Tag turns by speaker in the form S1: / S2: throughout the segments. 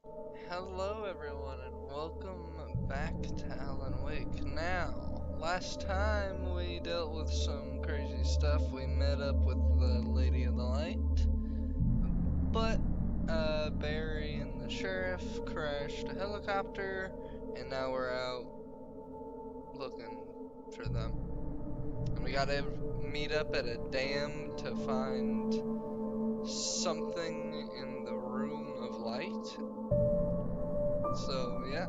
S1: Hello everyone and welcome back to Alan Wake. Now, last time we dealt with some crazy stuff. We met up with the Lady of the Light, but Barry and the sheriff crashed a helicopter, and now we're out looking for them. And we gotta meet up at a dam to find something in the Room of Light. So yeah,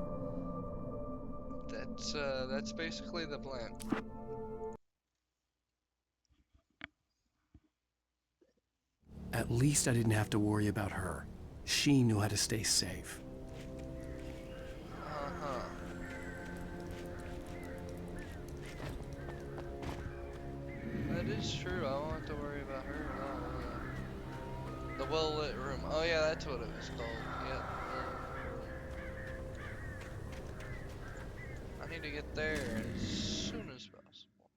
S1: that's basically the plan.
S2: At least I didn't have to worry about her. She knew how to stay safe.
S1: Uh-huh. That is true. I won't have to worry about her at all. The well-lit room. Oh yeah, that's what it was called. Yep. I need to get there as soon as possible.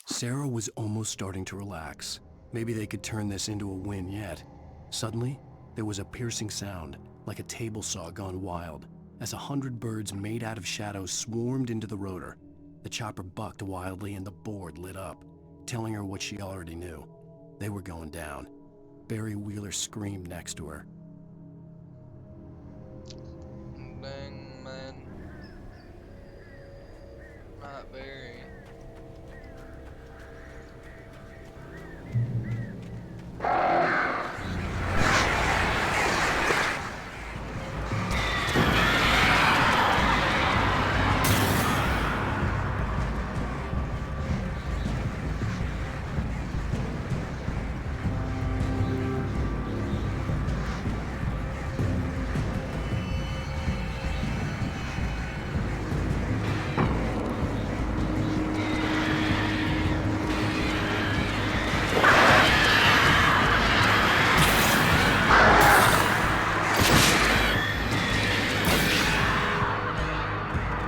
S2: Sarah was almost starting to relax. Maybe they could turn this into a win yet. Suddenly, there was a piercing sound, like a table saw gone wild, as 100 birds made out of shadows swarmed into the rotor. The chopper bucked wildly and the board lit up, telling her what she already knew. They were going down. Barry Wheeler screamed next to her.
S1: Dang, man. Not very.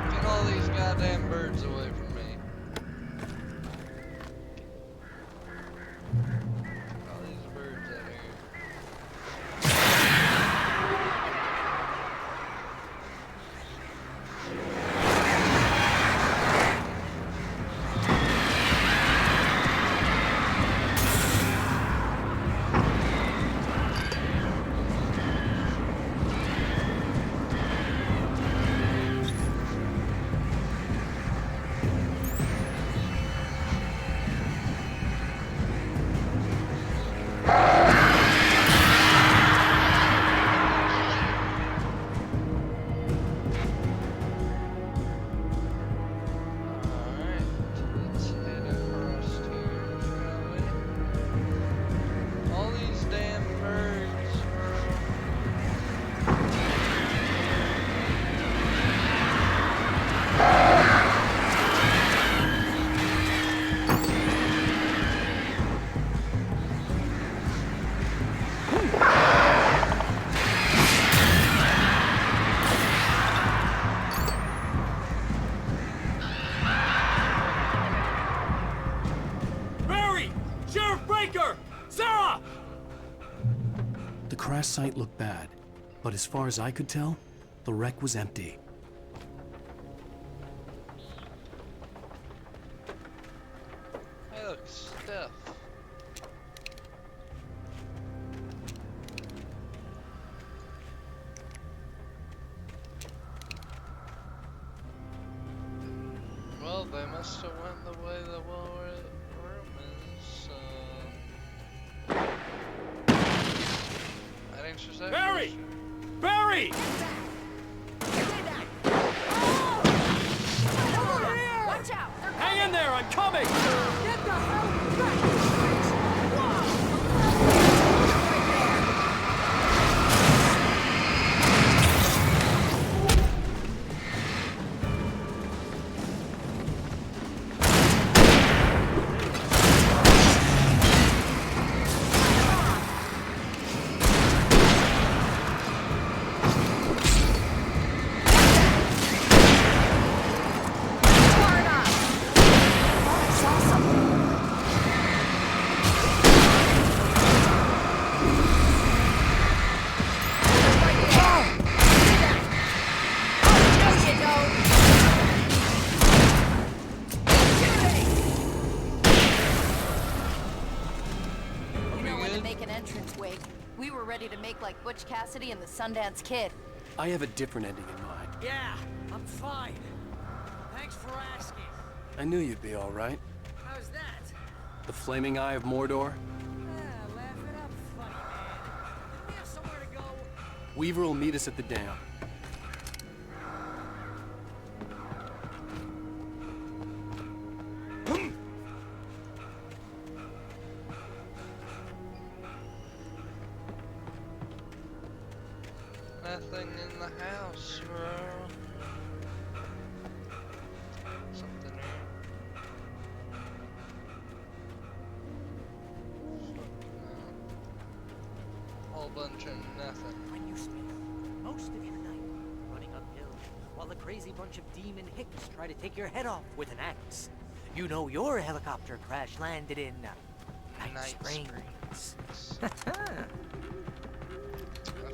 S1: Get all these goddamn birds away from me. Get all these birds out of here. Alright, let's head across here, shall we? All these damn birds.
S3: Barry! Sheriff Breaker! Sarah!
S2: The crash site looked bad, but as far as I could tell, the wreck was empty.
S1: Hey, look, Steph. Well, they must have went the way the well-lit room is, I think she's
S3: Barry! Barry!
S4: Watch out!
S3: Hang in there, I'm coming!
S4: Get the hell back! Far enough.
S5: fake like Butch Cassidy and the Sundance Kid.
S2: I have a different ending in mind.
S3: Yeah, I'm fine. Thanks for asking.
S2: I knew you'd be all right.
S3: How's that?
S2: The flaming eye of Mordor?
S3: Yeah, laugh it up, funny man. Didn't we have somewhere to go?
S2: Weaver will meet us at the dam.
S1: Nothing in the house, bro. Something here. No. Whole bunch of nothing.
S6: When you spent most of your night running uphill while the crazy bunch of demon hicks try to take your head off with an axe. You know your helicopter crash landed in Night
S1: Night
S6: Springs.
S1: I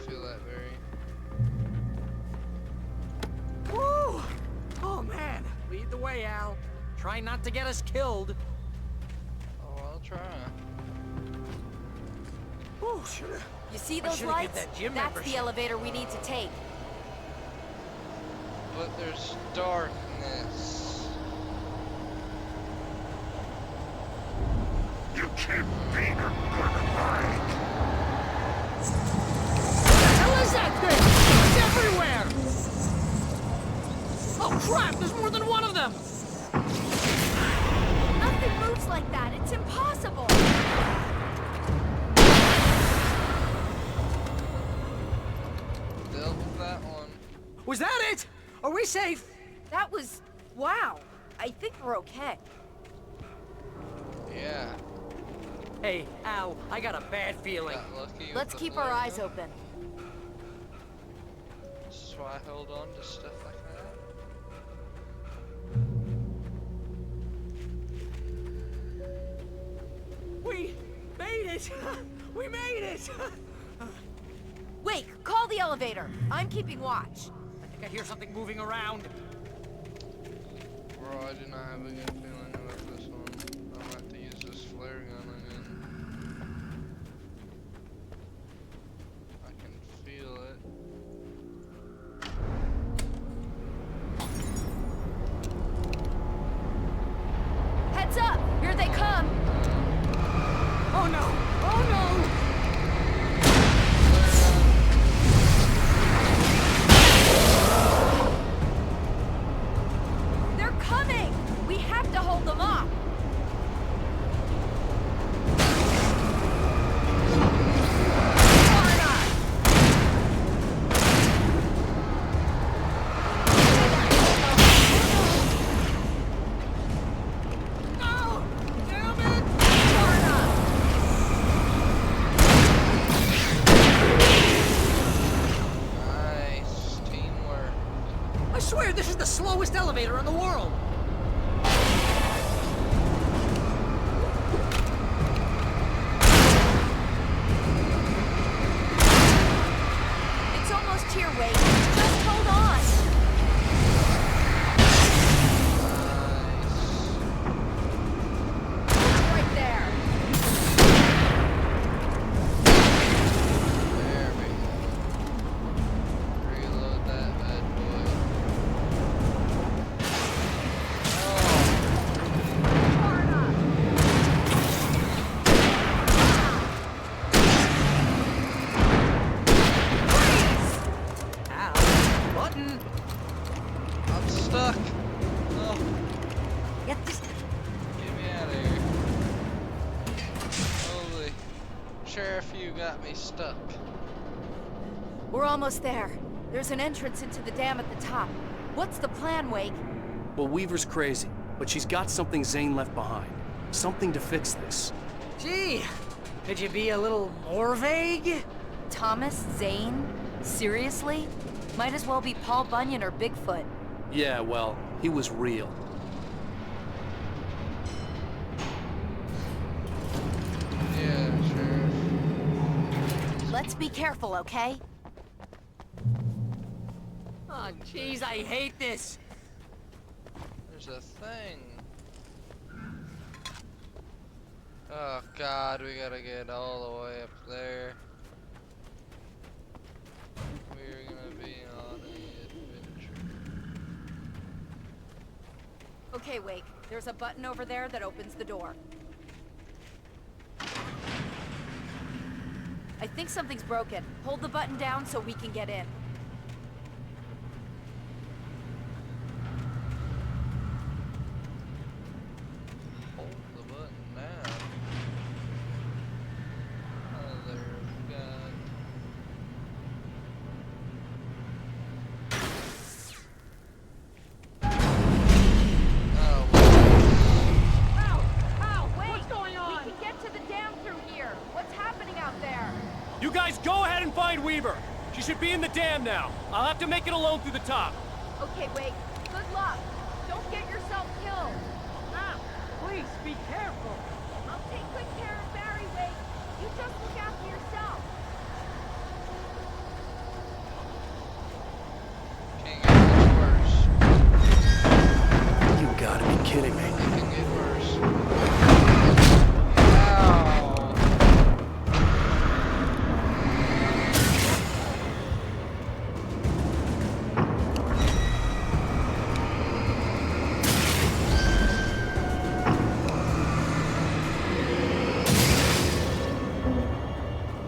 S1: feel that very.
S6: Woo! Oh man, lead the way, Al. Try not to get us killed.
S1: Oh, I'll try.
S6: Ooh, shoulda.
S5: You see
S6: I
S5: those
S6: should've get
S5: lights?
S6: that gym
S5: That's
S6: membership.
S5: the elevator we need to take.
S1: But there's darkness.
S7: You can't beat a good fight.
S3: Hell is that thing? It's everywhere! Oh crap, there's more than one of them!
S5: Nothing moves like that. It's impossible.
S1: Dealt with that one.
S6: Was that it? Are we safe?
S5: That was... wow. I think we're okay.
S1: Yeah.
S6: Hey, Al, I got a bad feeling.
S1: Got lucky with
S5: Let's
S1: the
S5: keep our
S1: flare
S5: eyes
S1: gun.
S5: open.
S1: That's why I hold on to stuff like that.
S6: We made it! We made it!
S5: Wake, call the elevator. I'm keeping watch.
S6: I think I hear something moving around.
S1: Bro, I do not have a good feeling about this one. I'm gonna have to use this flare gun again. I can feel it.
S5: Heads up! Here they come!
S6: Oh no! Oh no!
S5: They're coming! We have to hold them off!
S6: No! Damn it!
S1: Nice teamwork.
S6: I swear this is the slowest elevator in the world!
S5: It's almost here, Wake. Just hold on! Right there.
S1: There we go. Reload that bad boy.
S6: Al, button!
S1: I'm stuck. Oh,
S6: Get this.
S1: get me out of here. Holy. Sheriff, you got me stuck.
S5: We're almost there. There's an entrance into the dam at the top. What's the plan, Wake?
S2: Well, Weaver's crazy, but she's got something Zane left behind. Something to fix this.
S6: Gee, could you be a little more vague?
S5: Thomas Zane? Seriously? Might as well be Paul Bunyan or Bigfoot.
S2: Yeah, well, he was real.
S1: Yeah, Sheriff.
S5: Let's be careful, okay?
S6: Oh, jeez, I hate this.
S1: There's a thing. Oh God, we gotta get all the way up there.
S5: Okay, Wake. There's a button over there that opens the door. I think something's broken. Hold the button down so we can get in.
S1: Hold the button down. Oh, there we go. Oh,
S5: Ow! Wait! What's going on? We can get to the dam through here. What's happening out there?
S8: You guys go ahead and find Weaver. She should be in the dam now. I'll have to make it alone through the top.
S5: Okay, Wake. Good luck. Don't get yourself killed.
S3: Ah, please be careful.
S5: I'll take good care of Barry, Wake. You just look after yourself.
S1: can't get much worse.
S2: You gotta be kidding me.
S1: It can get worse. Ow!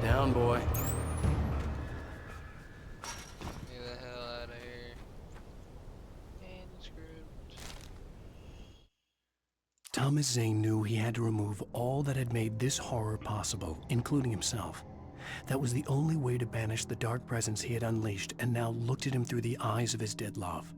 S2: Down, boy.
S1: Get the hell out of here. And script.
S2: Thomas Zane knew he had to remove all that had made this horror possible, including himself. That was the only way to banish the dark presence he had unleashed and now looked at him through the eyes of his dead love.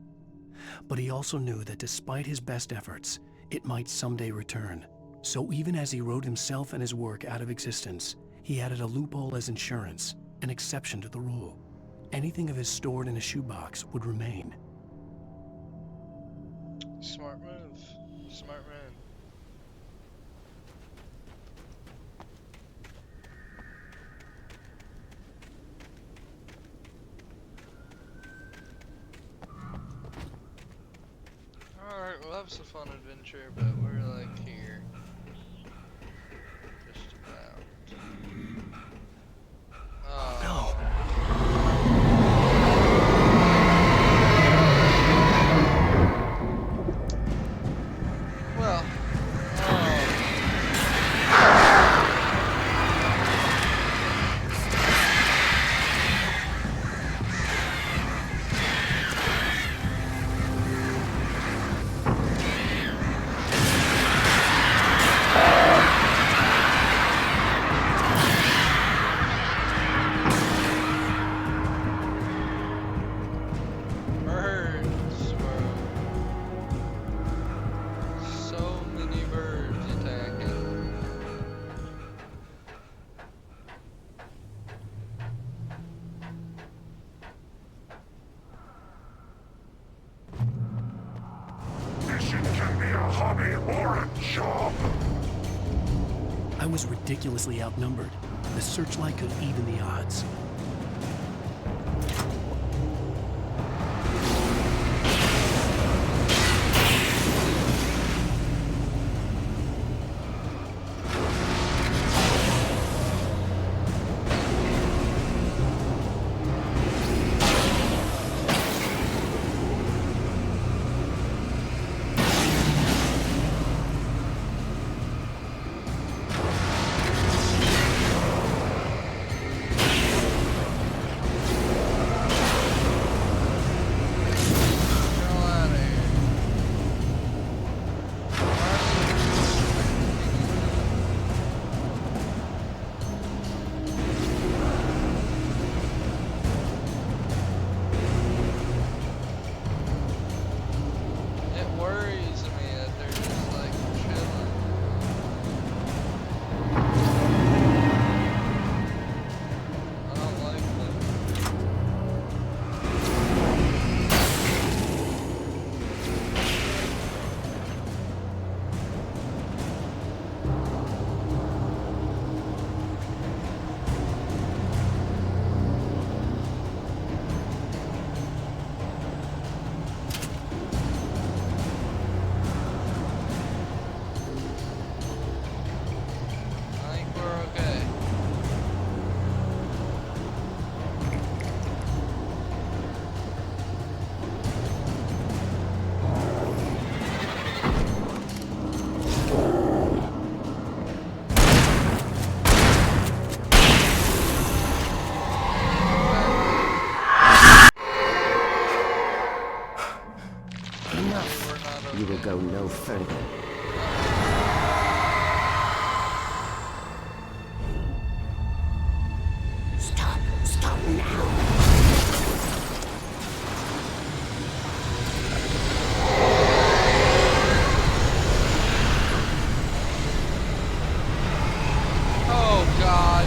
S2: But he also knew that despite his best efforts, it might someday return. So even as he wrote himself and his work out of existence, he added a loophole as insurance, an exception to the rule. Anything of his stored in a shoebox would remain.
S1: Smart move. Smart man. Alright, well that was a fun adventure, but we're like here. Just about. Oh. Well. Birds, bro. So many birds attacking.
S7: Fishing can be a hobby or a job.
S2: I was ridiculously outnumbered. The searchlight could even the odds.
S9: go no further. Stop! Stop now!
S1: Oh God,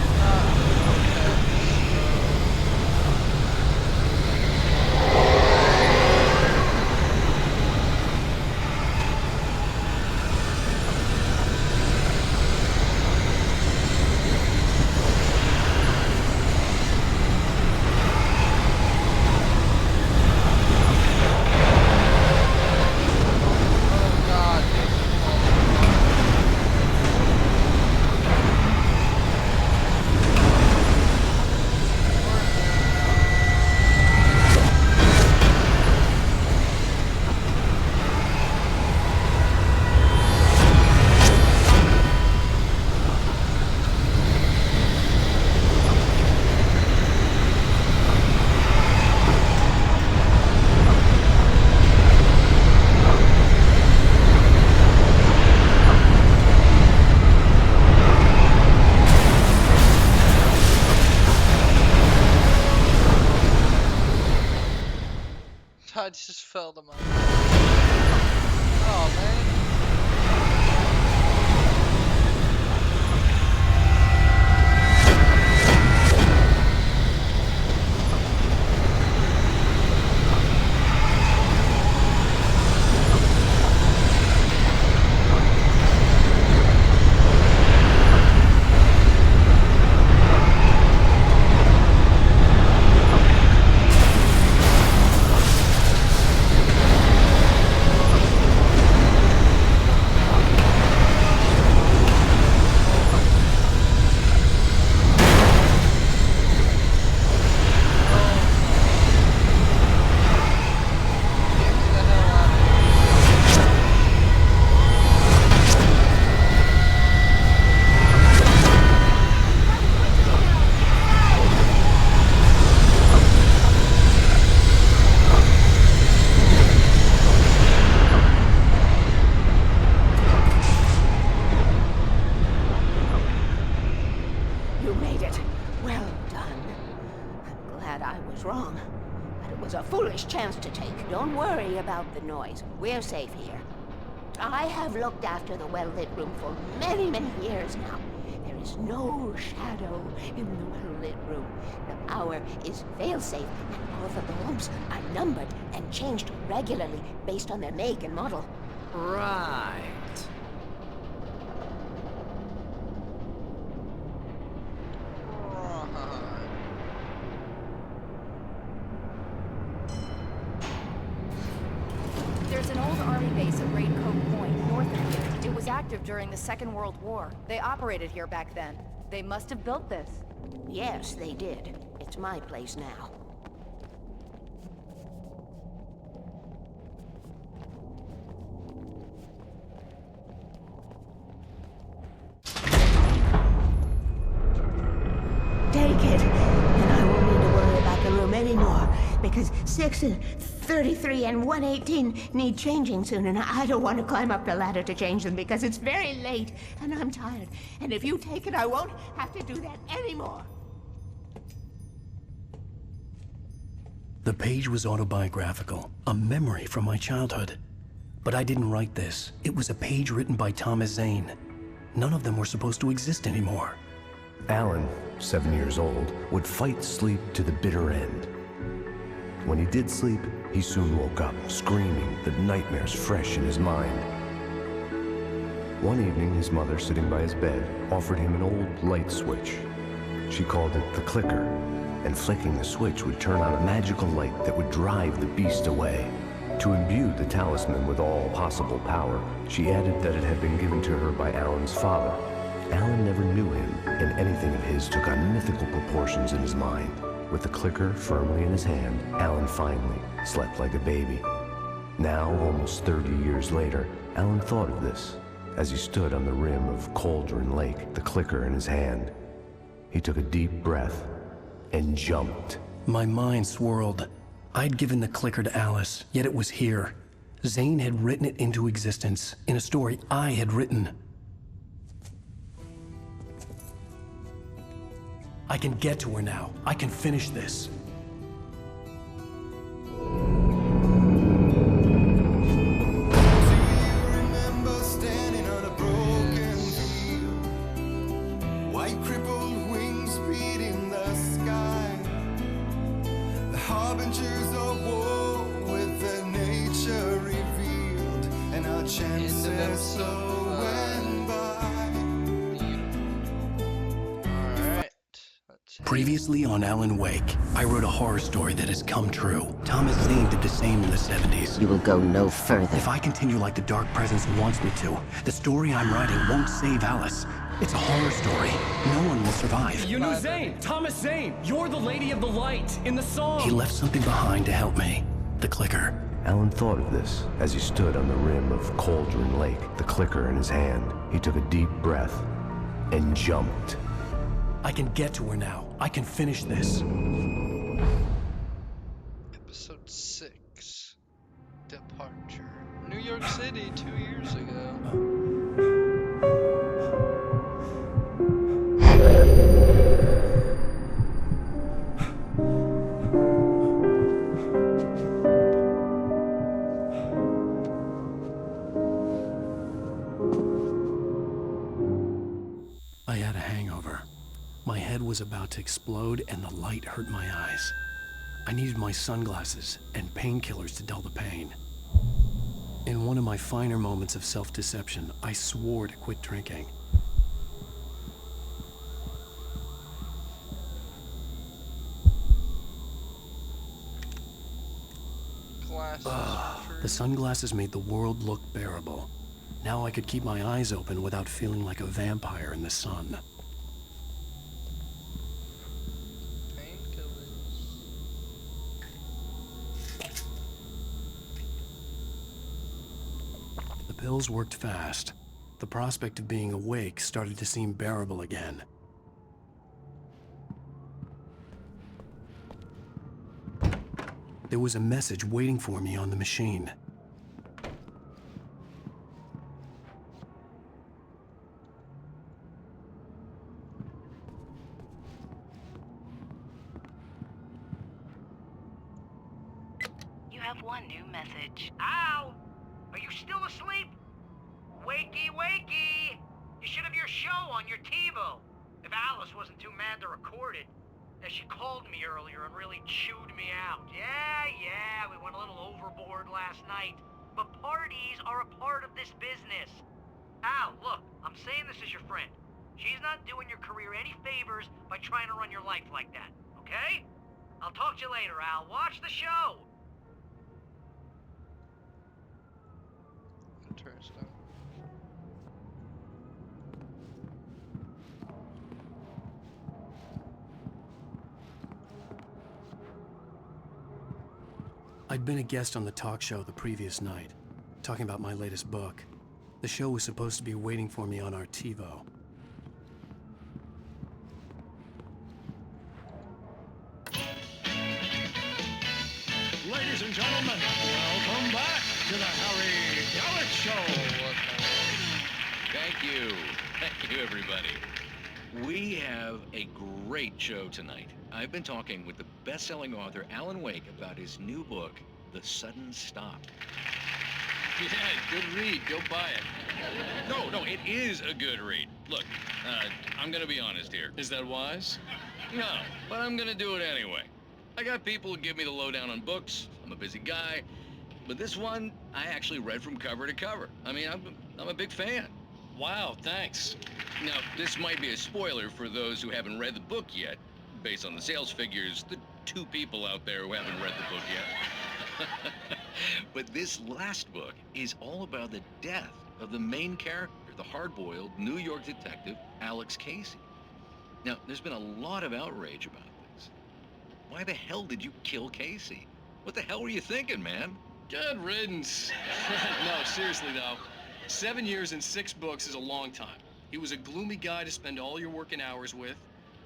S1: I just fell to my. Oh man.
S9: You made it. Well done. I'm glad I was wrong. But it was a foolish chance to take. Don't worry about the noise. We're safe here. I have looked after the well-lit room for many, many years now. There is no shadow in the well-lit room. The power is fail-safe, and all the bulbs are numbered and changed regularly based on their make and model.
S6: Right.
S5: There's an old army base at Raincoat Point, north of here. It was active during the Second World War. They operated here back then. They must have built this.
S9: Yes, they did. It's my place now. Take it, and I won't need to worry about the room anymore, because 6 and 33 and 118 need changing soon, and I don't want to climb up the ladder to change them because it's very late, and I'm tired. And if you take it, I won't have to do that anymore.
S2: The page was autobiographical, a memory from my childhood. But I didn't write this. It was a page written by Thomas Zane. None of them were supposed to exist anymore.
S10: Alan, 7 years old, would fight sleep to the bitter end. When he did sleep, he soon woke up, screaming, the nightmares fresh in his mind. One evening, his mother, sitting by his bed, offered him an old light switch. She called it the clicker, and flicking the switch would turn on a magical light that would drive the beast away. To imbue the talisman with all possible power, she added that it had been given to her by Alan's father. Alan never knew him, and anything of his took on mythical proportions in his mind. With the clicker firmly in his hand, Alan finally slept like a baby. Now, almost 30 years later, Alan thought of this as he stood on the rim of Cauldron Lake, the clicker in his hand. He took a deep breath and jumped.
S2: My mind swirled. I'd given the clicker to Alice, yet it was here. Zane had written it into existence in a story I had written. I can get to her now. I can finish this. Previously on Alan Wake, I wrote a horror story that has come true. Thomas Zane did the same in the 70s.
S9: You will go no further.
S2: If I continue like the Dark Presence wants me to, the story I'm writing won't save Alice. It's a horror story. No one will survive.
S8: You knew Zane! Thomas Zane! You're the Lady of the Light in the song!
S2: He left something behind to help me. The clicker.
S10: Alan thought of this as he stood on the rim of Cauldron Lake, the clicker in his hand. He took a deep breath and jumped.
S2: I can get to her now. I can finish this.
S1: Episode 6. Departure. New York City 2 years ago.
S2: I had a hangover. My head was about to explode and the light hurt my eyes. I needed my sunglasses and painkillers to dull the pain. In one of my finer moments of self-deception, I swore to quit drinking. The sunglasses made the world look bearable. Now I could keep my eyes open without feeling like a vampire in the sun. The pills worked fast. The prospect of being awake started to seem bearable again. There was a message waiting for me on the machine.
S11: You have one new message.
S12: Al! Are you still asleep? Wakey, wakey! You should have your show on your TiVo. If Alice wasn't too mad to record it. She called me earlier and really chewed me out. Yeah, we went a little overboard last night. But parties are a part of this business. Al, look, I'm saying this as your friend. She's not doing your career any favors by trying to run your life like that, okay? I'll talk to you later, Al. Watch the show!
S1: Interesting.
S2: I'd been a guest on the talk show the previous night, talking about my latest book. The show was supposed to be waiting for me on our TiVo.
S7: Ladies and gentlemen, welcome back to the Harry Gallic Show.
S13: Thank you. Thank you, everybody. We have a great show tonight. I've been talking with the best-selling author Alan Wake about his new book, The Sudden Stop. Yeah, good read. Go buy it. No, it is a good read. Look, I'm gonna be honest here.
S8: Is that wise?
S13: No, but I'm gonna do it anyway. I got people who give me the lowdown on books. I'm a busy guy. But this one, I actually read from cover to cover. I mean, I'm a big fan.
S8: Wow, thanks.
S13: Now, this might be a spoiler for those who haven't read the book yet. Based on the sales figures, the 2 people out there who haven't read the book yet. But this last book is all about the death of the main character, the hard-boiled New York detective, Alex Casey. Now, there's been a lot of outrage about this. Why the hell did you kill Casey? What the hell were you thinking, man?
S8: Good riddance. No, seriously though. 7 years and 6 books is a long time. He was a gloomy guy to spend all your working hours with,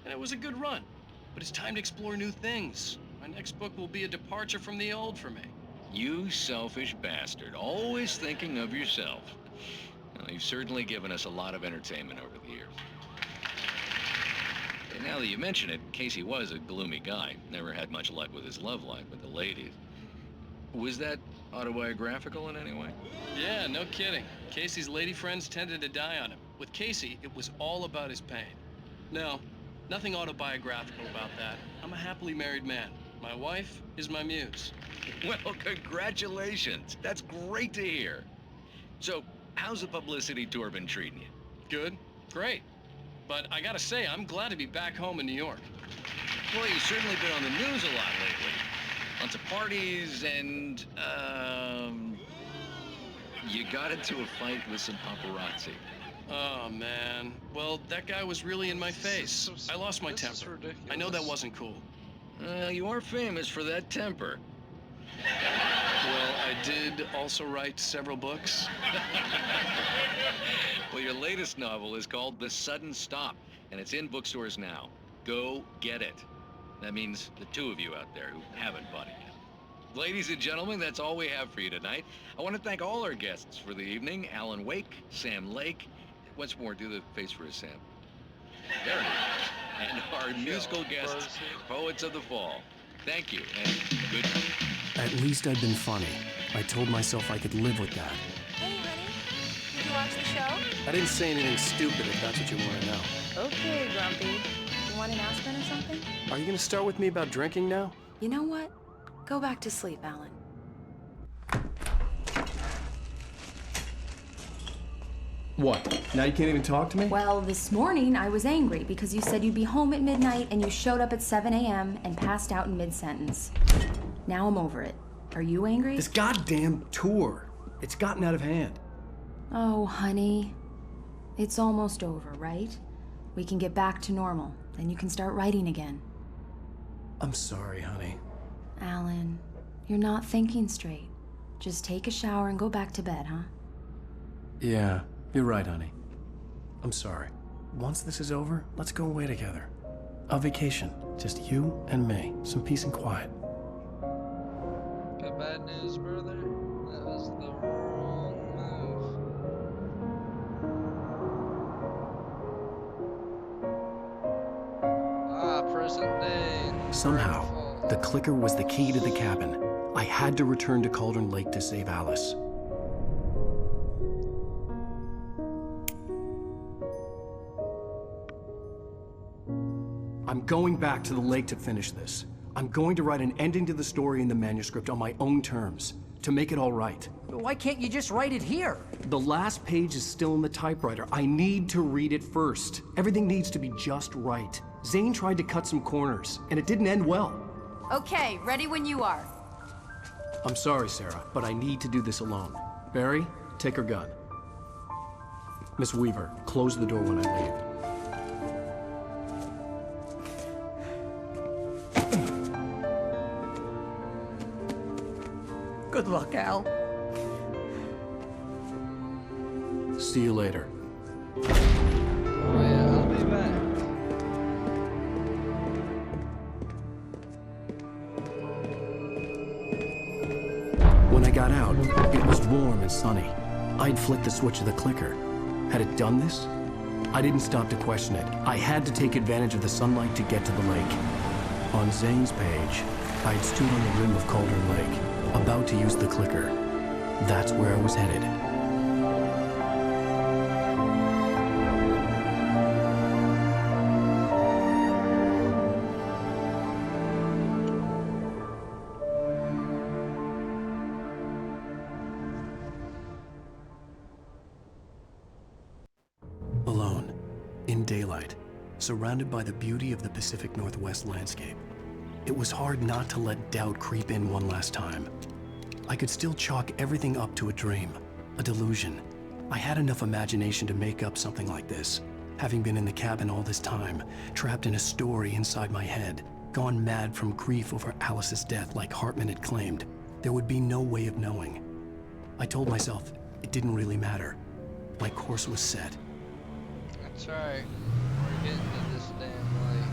S8: and it was a good run. But it's time to explore new things. My next book will be a departure from the old for me.
S13: You selfish bastard, always thinking of yourself. Well, you've certainly given us a lot of entertainment over the years. And now that you mention it, Casey was a gloomy guy. Never had much luck with his love life with the ladies. Was that autobiographical in any way?
S8: Yeah, no kidding. Casey's lady friends tended to die on him. With Casey, it was all about his pain. No, nothing autobiographical about that. I'm a happily married man. My wife is my muse.
S13: Well, congratulations. That's great to hear. So, how's the publicity tour been treating you?
S8: Good, great. But I gotta say, I'm glad to be back home in New York.
S13: Well, you've certainly been on the news a lot lately. Lots of parties and, you got into a fight with some paparazzi.
S8: Oh, man. Well, that guy was really in my face. I lost my temper. I know that wasn't cool.
S13: You are famous for that temper.
S8: Well, I did also write several books.
S13: Well, your latest novel is called The Sudden Stop, and it's in bookstores now. Go get it. That means the two of you out there who haven't bought it yet. Ladies and gentlemen, that's all we have for you tonight. I want to thank all our guests for the evening. Alan Wake, Sam Lake. Once more, do the face for a Sam. There it is. And our musical guests, Poets of the Fall. Thank you, and good night.
S2: At least I'd been funny. I told myself I could live with that.
S5: Hey, honey. Did you watch the show?
S2: I didn't say anything stupid if that's what you want to know.
S5: Okay, Grumpy. You want an aspirin or something?
S2: Are you gonna start with me about drinking now?
S5: You know what? Go back to sleep, Alan.
S2: What? Now you can't even talk to me?
S14: Well, this morning I was angry because you said you'd be home at midnight and you showed up at 7 a.m. and passed out in mid-sentence. Now I'm over it. Are you angry?
S2: This goddamn tour. It's gotten out of hand.
S14: Oh, honey. It's almost over, right? We can get back to normal. Then you can start writing again.
S2: I'm sorry, honey.
S14: Alan, you're not thinking straight. Just take a shower and go back to bed, huh?
S2: Yeah, you're right, honey. I'm sorry. Once this is over, let's go away together. A vacation. Just you and me. Some peace and quiet.
S1: Got bad news, brother. That was the wrong move. Ah, present day.
S2: Somehow, the clicker was the key to the cabin. I had to return to Cauldron Lake to save Alice. I'm going back to the lake to finish this. I'm going to write an ending to the story in the manuscript on my own terms, to make it all right.
S6: Why can't you just write it here?
S2: The last page is still in the typewriter. I need to read it first. Everything needs to be just right. Zane tried to cut some corners, and it didn't end well.
S5: Okay, ready when you are.
S2: I'm sorry, Sarah, but I need to do this alone. Barry, take her gun. Miss Weaver, close the door when I leave.
S6: Good luck, Al.
S2: See you later.
S1: Oh yeah, I'll be back.
S2: When I got out, it was warm and sunny. I'd flicked the switch of the clicker. Had it done this? I didn't stop to question it. I had to take advantage of the sunlight to get to the lake. On Zane's page, I'd stood on the rim of Cauldron Lake, about to use the clicker. That's where I was headed. Alone, in daylight, surrounded by the beauty of the Pacific Northwest landscape. It was hard not to let doubt creep in one last time. I could still chalk everything up to a dream, a delusion. I had enough imagination to make up something like this, having been in the cabin all this time, trapped in a story inside my head, gone mad from grief over Alice's death like Hartman had claimed. There would be no way of knowing. I told myself it didn't really matter. My course was set.
S1: That's right. We're getting to this damn lake.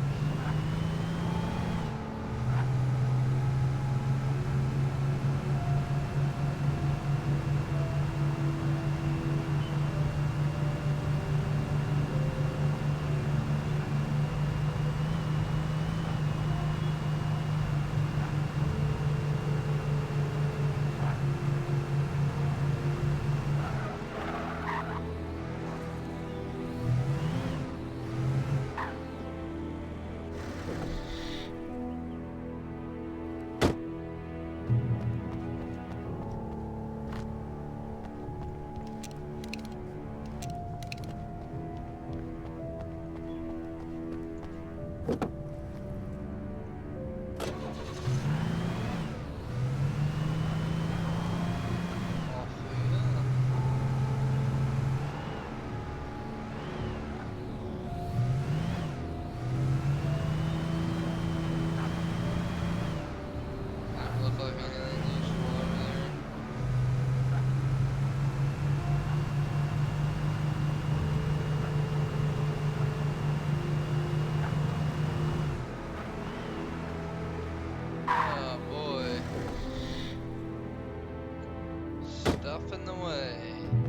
S1: off in the way.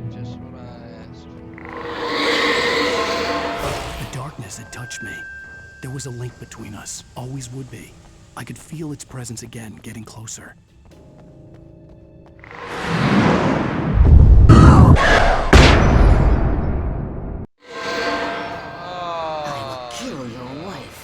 S1: Just what I asked for.
S2: The darkness had touched me. There was a link between us, always would be. I could feel its presence again, getting closer.
S9: Kill your wife.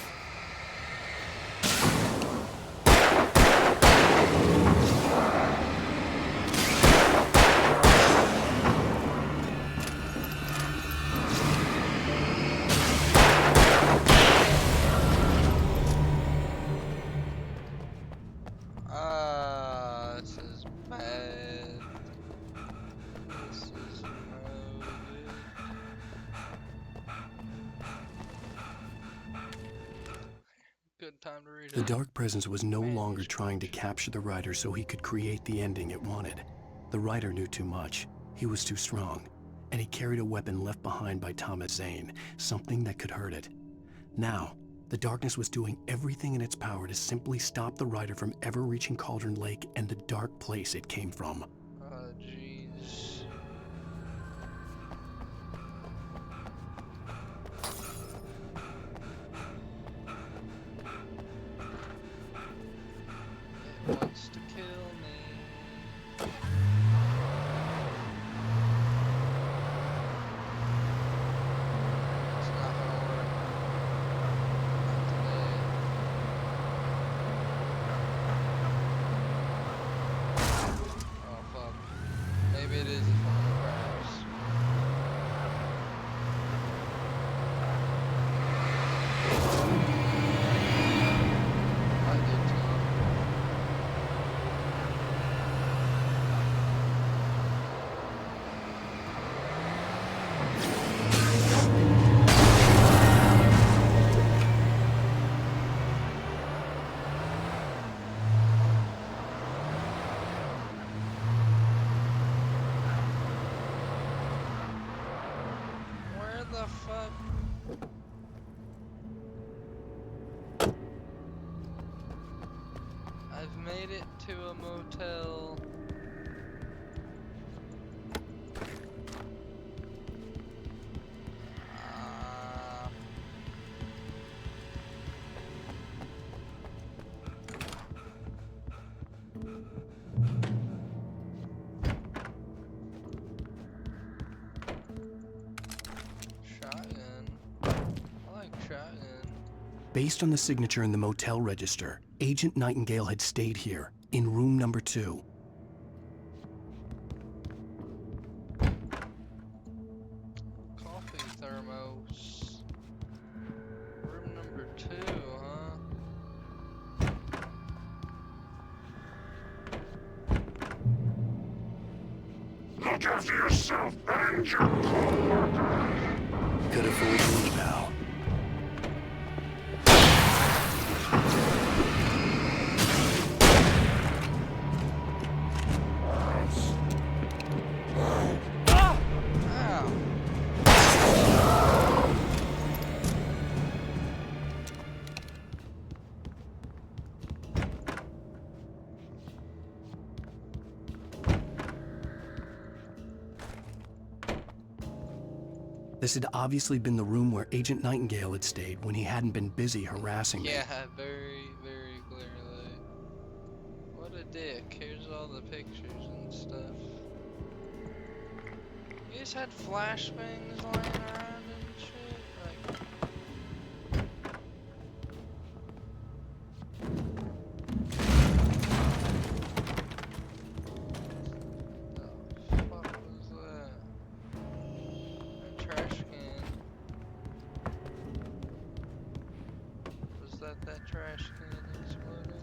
S1: This is bad. This is no good. Good time to read it.
S2: The dark presence was no longer trying to capture the writer so he could create the ending it wanted. The writer knew too much. He was too strong. And he carried a weapon left behind by Thomas Zane, something that could hurt it. Now, the darkness was doing everything in its power to simply stop the writer from ever reaching Cauldron Lake and the dark place it came from.
S1: Jeez. It wants to kill me. It's not gonna work. Not today. Oh fuck. Maybe it is if I'm gonna crash. I did too. Where the fuck? I've made it to a motel. Shotgun. I like shotgun.
S2: Based on the signature in the motel register, Agent Nightingale had stayed here, in room number 2.
S1: Coffee thermos. Room number 2, huh?
S7: Look after yourself and your coworker.
S2: Could have fooled me, pal.
S1: Ow.
S2: This had obviously been the room where Agent Nightingale had stayed when he hadn't been busy harassing me.
S1: Yeah, very, very clearly. What a dick. Here's all the pictures and stuff. You just had flashbangs lying around and shit. Like, the fuck was that? A trash can. Was that trash can exploding?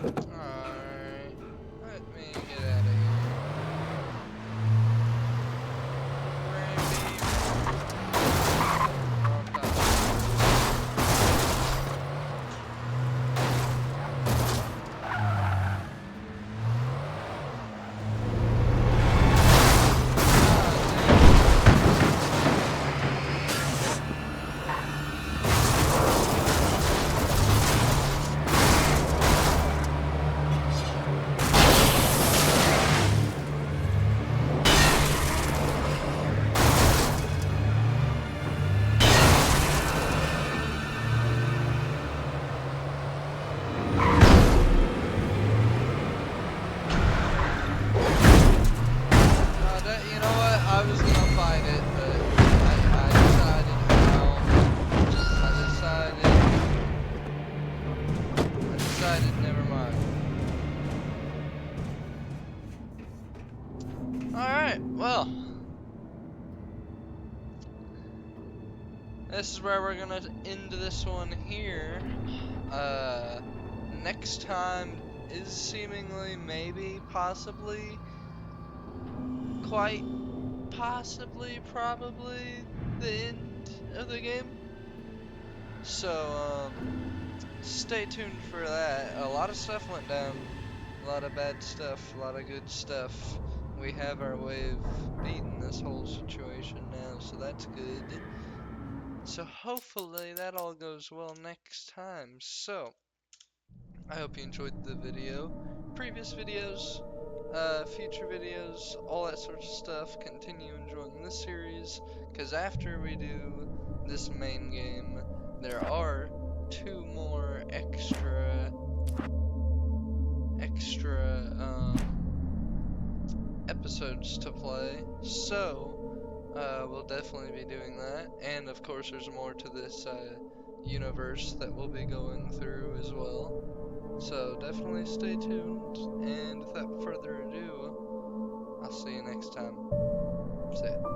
S1: Alright, let me get out of here. Randy. decided, never mind. Alright, well. This is where we're gonna end this one here. Next time is seemingly, maybe, possibly, quite possibly, probably the end of the game. So, stay tuned for that. A lot of stuff went down. A lot of bad stuff, a lot of good stuff. We have our way of beating this whole situation now, so that's good. So hopefully that all goes well next time. So, I hope you enjoyed the video. Previous videos, future videos, all that sort of stuff. Continue enjoying this series, because after we do this main game, there are 2 more extra episodes to play. So, we'll definitely be doing that. And of course, there's more to this universe that we'll be going through as well. So definitely stay tuned, and without further ado, I'll see you next time. See ya.